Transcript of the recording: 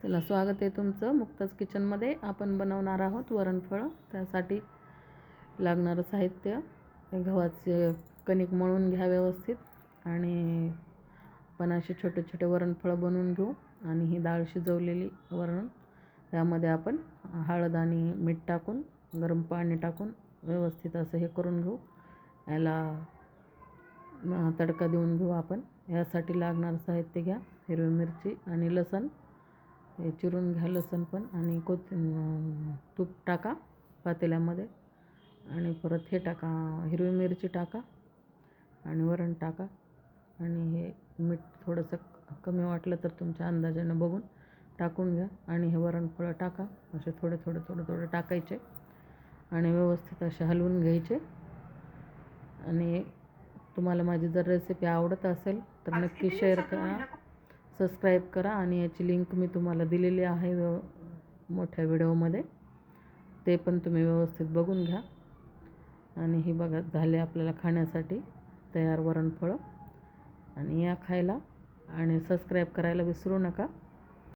चला, स्वागत आहे तुमचं मुक्ताज किचनमध्ये. आपण बनवणार आहोत वरणफळं. त्यासाठी लागणारं साहित्य: गव्हाचे कणिक मळून घ्या व्यवस्थित आणि आपण असे छोटे छोटे वरणफळं बनवून घेऊ. आणि ही डाळ शिजवलेली वरण, त्यामध्ये आपण हळद आणि मीठ टाकून गरम पाणी टाकून व्यवस्थित असं हे करून घेऊ. याला तडका देऊन घेऊ आपण. यासाठी लागणारं साहित्य घ्या: हिरवी मिरची आणि लसूण, हे चिरून घ्या लसूण पण, आणि तूप टाका पातेल्यामध्ये, आणि परत हे टाका, हिरवी मिरची टाका आणि वरण टाका, आणि हे मीठ थोडंसं कमी वाटलं तर तुमच्या अंदाजानं बघून टाकून घ्या. आणि हे वरणफळं टाका, असे थोडे थोडे थोडे थोडे टाकायचे आणि व्यवस्थित असे हलवून घ्यायचे. आणि तुम्हाला माझी जर रेसिपी आवडत असेल तर नक्की शेअर करा, सबस्क्राईब करा, आणि याची लिंक मी तुम्हाला दिलेली आहे मोठ्या व्हिडिओमध्ये, ते पण तुम्ही व्यवस्थित बघून घ्या. आणि ही बघा, झाले आपल्याला खाण्यासाठी तयार वरणफळं. आणि या खायला, आणि सबस्क्राईब करायला विसरू नका.